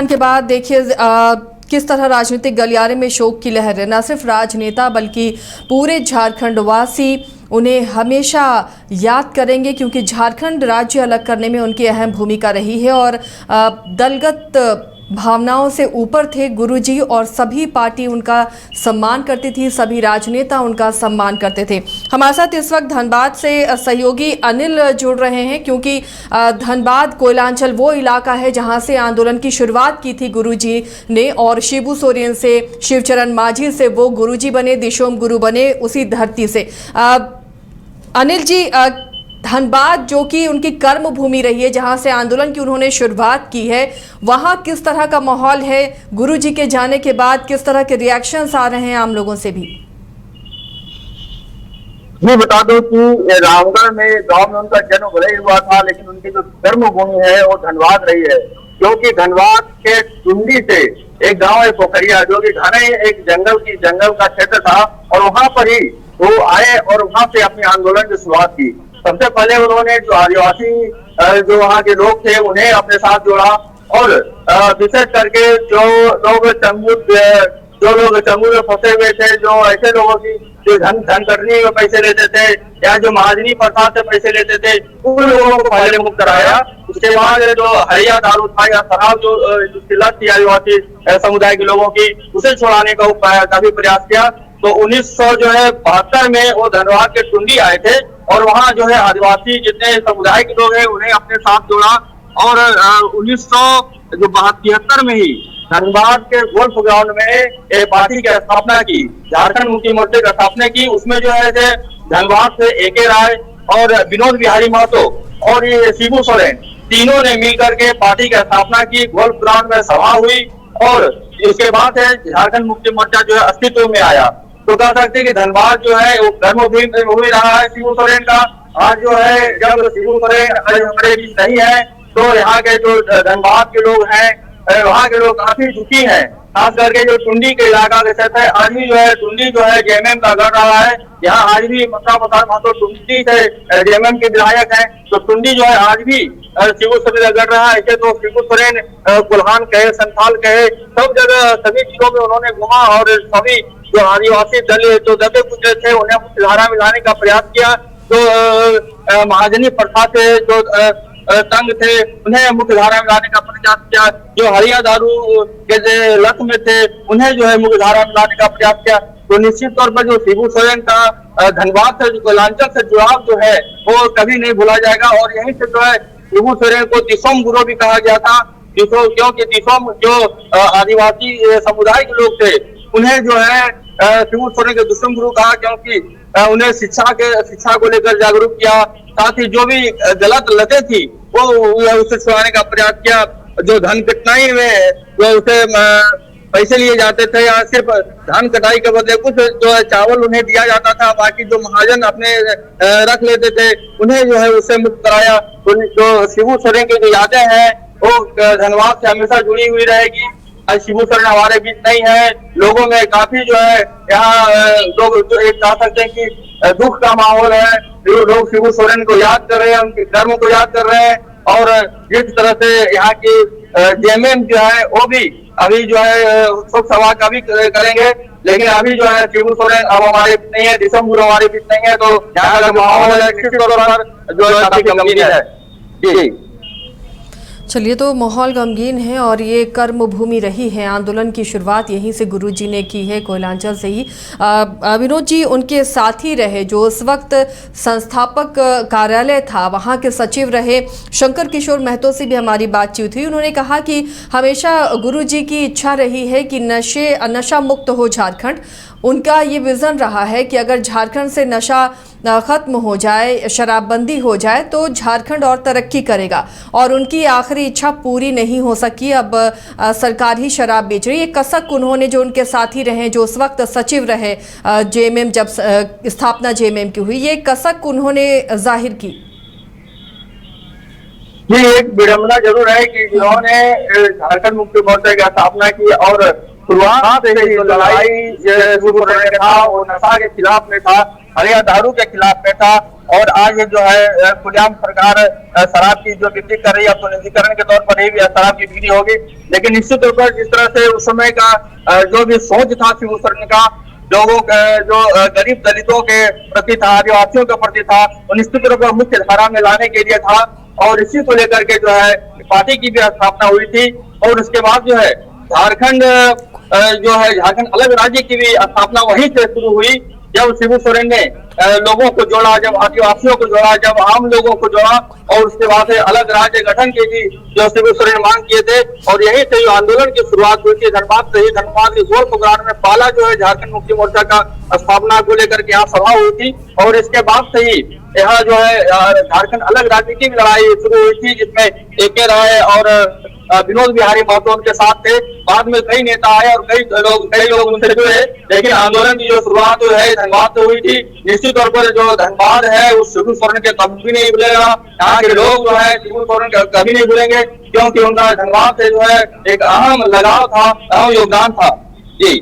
के बाद देखिए किस तरह राजनीतिक गलियारे में शोक की लहर है। न सिर्फ राजनेता बल्कि पूरे झारखंड वासी उन्हें हमेशा याद करेंगे, क्योंकि झारखंड राज्य अलग करने में उनकी अहम भूमिका रही है और दलगत भावनाओं से ऊपर थे गुरुजी और सभी पार्टी उनका सम्मान करती थी, सभी राजनेता उनका सम्मान करते थे। हमारे साथ इस वक्त धनबाद से सहयोगी अनिल जुड़ रहे हैं, क्योंकि धनबाद कोयलांचल वो इलाका है जहां से आंदोलन की शुरुआत की थी गुरुजी ने, और शिबू सोरेन से, शिवचरण माझी से वो गुरुजी बने, दिशोम गुरु बने उसी धरती से। अनिल जी, धनबाद जो कि उनकी कर्म भूमि रही है, जहां से आंदोलन की उन्होंने शुरुआत की है, वहां किस तरह का माहौल है? गुरुजी के जाने के बाद किस तरह के रिएक्शंस आ रहे हैं आम लोगों से भी? मैं बता दूं कि रामगढ़ में गांव में उनका जन्म भले ही हुआ था, लेकिन उनकी जो कर्म भूमि है वो धनबाद रही है, क्योंकि धनबाद के टुंडी से एक गांव है पोखरिया, जो कि घने एक जंगल का क्षेत्र था, और वहां पर ही वो आए और वहां से अपने आंदोलन की शुरुआत की। सबसे पहले उन्होंने जो आदिवासी जो वहाँ के लोग थे उन्हें अपने साथ जोड़ा, और विशेष करके जो लोग चंगुल में फंसे हुए थे, जो ऐसे लोगों की जो धन कटनी में पैसे लेते थे या जो महाजनी प्रसाद से पैसे लेते थे, उन लोगों को पहले मुक्त कराया। उसके बाद जो हरिया दारू था या शराब जो लत थी आदिवासी समुदाय के लोगों की, उसे छुड़ाने का काफी प्रयास किया। तो 1972 में वो धनबाद के टुंडी आए थे और वहाँ जो है आदिवासी जितने समुदाय के लोग हैं उन्हें अपने साथ जोड़ा, और 1973 में ही धनबाद के गोल्फ ग्राउंड में पार्टी की स्थापना की, झारखंड मुक्ति मोर्चे की स्थापना की। उसमें जो है धनबाद से AK राय और विनोद बिहारी महतो और ये शिबू सोरेन तीनों ने मिलकर के पार्टी की स्थापना की। गोल्फ ग्राउंड में सभा हुई और उसके बाद झारखंड मुक्ति मोर्चा जो है अस्तित्व में आया। तो कह सकते कि धनबाद जो है वो कर्मभूमि रहा है शिबू सोरेन का। आज जो है जब शिबू सोरेन हमारे बीच नहीं है, तो यहाँ के जो धनबाद के लोग हैं वहाँ के लोग काफी दुखी हैं। खास करके जो टुंडी के इलाका के क्षेत्र है, आज भी जो है टुंडी जो है JMM का गढ़ रहा है। यहाँ आज भी मक्का प्रसाद महतो टुंडी से JMM के विधायक हैं, तो टुंडी जो है आज भी शिबू सोरेन का गढ़ रहा है। ऐसे तो शिबू सोरेन कुल्हान कहे, संथाल कहे, सब जगह सभी जिलों में उन्होंने घुमा और सभी जो आदिवासी दल जो दबे कुचले थे उन्हें मुख्यधारा में लाने का प्रयास किया। जो महाजनी प्रथा से जो तंग थे उन्हें मुख्यधारा में लाने का प्रयास किया। जो हरिया दारू के लत में थे उन्हें जो है मुख्यधारा में लाने का प्रयास किया। तो निश्चित तौर पर जो शिबू सोरेन का धनबाद से कोयलांचल से जुड़ाव जो है वो कभी नहीं भूला जाएगा। और यहीं से जो है शिबू सोरेन को दिशोम गुरु भी कहा गया था, क्योंकि दिशोम जो आदिवासी समुदाय के लोग थे उन्हें जो है शिबू सोरेन के दिशोम गुरु कहा, क्योंकि उन्हें शिक्षा को लेकर जागरूक किया। साथ ही जो भी गलत लतें थी वो उसे छुड़ाने का प्रयास किया। जो धन कटाई में जो उसे पैसे लिए जाते थे, यहाँ सिर्फ धान कटाई के बदले कुछ जो है चावल उन्हें दिया जाता था, बाकी जो महाजन अपने रख लेते थे उन्हें जो है उससे मुक्त कराया। तो जो शिबू सोरेन की जो यादें हैं वो धनबाद से हमेशा जुड़ी हुई रहेगी। आज शिबू सोरेन हमारे बीच नहीं है, लोगों में काफी जो है यहाँ लोग जो एक कह सकते हैं कि दुख का माहौल है। लोग शिबू सोरेन को याद कर रहे हैं, उनके कर्म को याद कर रहे हैं, और जिस तरह से यहाँ की JMM जो है वो भी अभी जो है शोक सभा का भी करेंगे। लेकिन अभी जो है शिबू सोरेन अब हमारे बीच नहीं है, दिशोम गुरु हमारे बीच नहीं है, तो यहाँ का माहौल है जो काफी गंभीर है। जी चलिए, तो माहौल गमगीन है और ये कर्म भूमि रही है। आंदोलन की शुरुआत यहीं से गुरुजी ने की है, कोयलांचल से ही। विनोद जी उनके साथी रहे, जो उस वक्त संस्थापक कार्यालय था वहाँ के सचिव रहे। शंकर किशोर महतो से भी हमारी बातचीत हुई। उन्होंने कहा कि हमेशा गुरुजी की इच्छा रही है कि नशा मुक्त हो झारखंड। उनका ये विज़न रहा है कि अगर झारखंड से नशा ख़त्म हो जाए, शराबबंदी हो जाए, तो झारखंड और तरक्की करेगा। और उनकी आखिरी इच्छा पूरी नहीं हो सकी, अब सरकार ही शराब बेच रही है। कसक उन्होंने, जो उनके साथी रहे, जो उस वक्त सचिव रहे JMM, जब स्थापना JMM की हुई, ये कसक उन्होंने जाहिर की। ये एक विडंबना जरूर है कि जिन्होंने झारखंड मुक्ति मोर्चा की स्थापना की और शुरुआत से जो लड़ाई था वो नशा के खिलाफ में था, हरिया दारू के खिलाफ में था। और आज जो है खुलेआम सरकार शराब की जो बिक्री कर रही है, अब तो निजीकरण के तौर पर ही शराब की बिक्री होगी। लेकिन निश्चित तौर पर जिस तरह से उस समय का जो भी सोच था शिबू सोरेन का, लोगों का जो गरीब दलितों के प्रति था, आदिवासियों के प्रति था, वो निश्चित रूप से मुख्य धारा में लाने के लिए था। और इसी को लेकर के जो है पार्टी की भी स्थापना हुई थी। और उसके बाद जो है झारखंड झारखंड अलग राज्य की भी स्थापना वहीं से शुरू हुई, जब शिबू सोरेन ने लोगों को जोड़ा, जब आदिवासियों को जोड़ा, जब आम लोगों को जोड़ा। और उसके बाद अलग राज्य गठन के भी जो शिबू सोरेन मांग किए थे। और यही से जो आंदोलन की शुरुआत हुई थी धनबाद से ही। धनबाद के गोल्फ ग्राउंड में पहला जो है झारखंड मुक्ति मोर्चा का स्थापना को लेकर के यहाँ सभा हुई थी। और इसके बाद से ही यहाँ जो है झारखंड अलग राज्य की लड़ाई शुरू हुई थी, जिसमें AK राय और विनोद बिहारी महतो उनके साथ थे। बाद में कई नेता आए और कई लोग उनसे जुड़े, लेकिन आंदोलन की जो शुरुआत जो है धनबाद से हुई थी। निश्चित तौर पर जो धनबाद है उस शिबू सोरेन के कभी नहीं भूलेगा। यहाँ के लोग जो है शिबू सोरेन के कभी नहीं भूलेंगे, क्योंकि उनका धनबाद से जो है एक अहम लगाव था, अहम योगदान था। जी